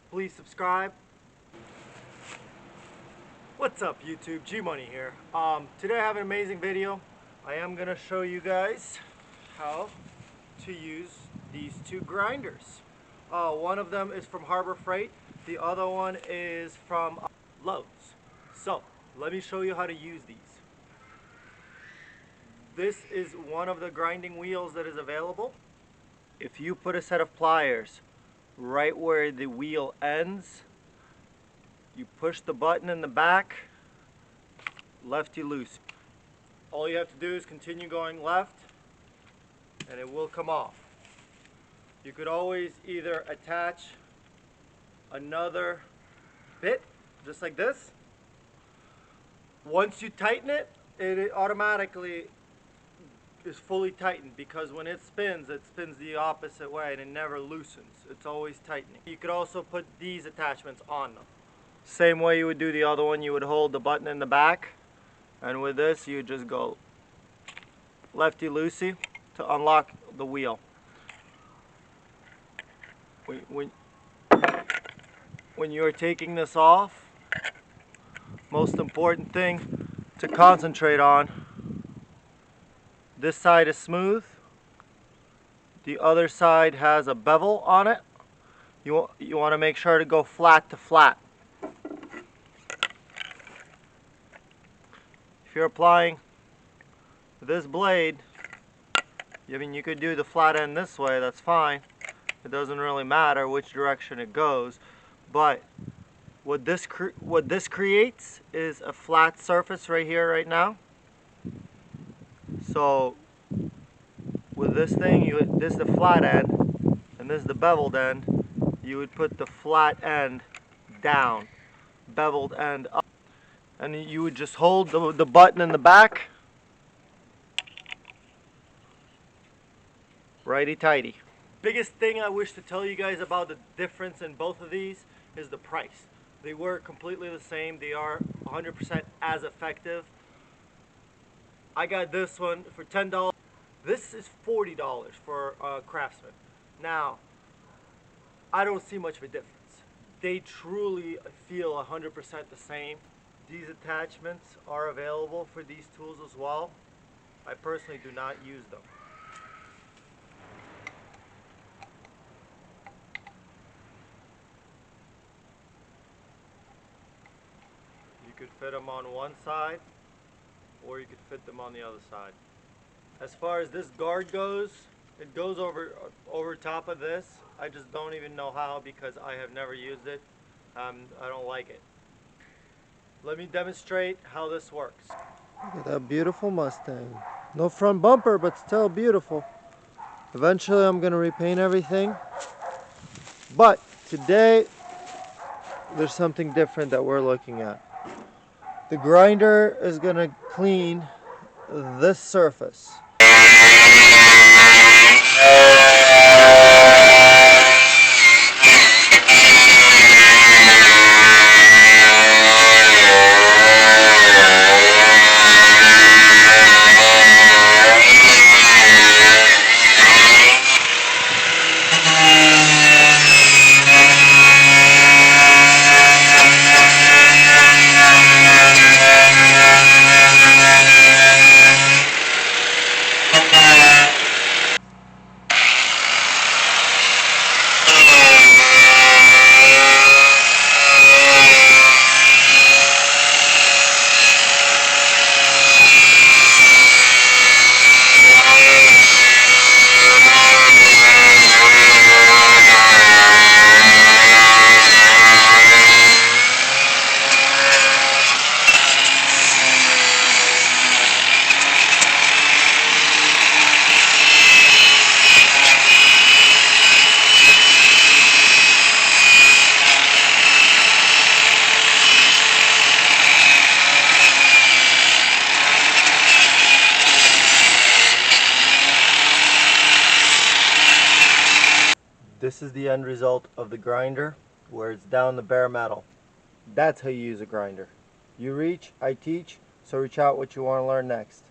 please subscribe. What's up YouTube, G-Money here. Today I have an amazing video. I am going to show you guys how to use these two grinders. One of them is from Harbor Freight, the other one is from Lowe's. So let me show you how to use these. This is one of the grinding wheels that is available. If you put a set of pliers right where the wheel ends, you push the button in the back, lefty loose. All you have to do is continue going left and it will come off. You could always either attach another bit just like this. Once you tighten it, it automatically is fully tightened, because when it spins the opposite way and it never loosens. It's always tightening. You could also put these attachments on them. Same way you would do the other one, you would hold the button in the back, and with this you just go lefty loosey to unlock the wheel. When you're taking this off, most important thing to concentrate on, this side is smooth, the other side has a bevel on it. You want to make sure to go flat to flat. If you're applying this blade, I mean, you could do the flat end this way, that's fine. It doesn't really matter which direction it goes, but what this creates is a flat surface right here, right now. So with this thing, this is the flat end, and this is the beveled end. You would put the flat end down, beveled end up, and you would just hold the button in the back, righty-tighty. Biggest thing I wish to tell you guys about the difference in both of these is the price. They work completely the same. They are 100% as effective. I got this one for $10. This is $40 for a Craftsman. Now, I don't see much of a difference. They truly feel 100% the same. These attachments are available for these tools as well. I personally do not use them. You could fit them on one side, or you could fit them on the other side. As far as this guard goes, it goes over top of this. I just don't even know how, because I have never used it. I don't like it. Let me demonstrate how this works. Look at that beautiful Mustang. No front bumper, but still beautiful. Eventually I'm going to repaint everything. But today there's something different that we're looking at. The grinder is going to clean this surface. This is the end result of the grinder, where it's down the bare metal. That's how you use a grinder. You reach, I teach, so reach out what you want to learn next.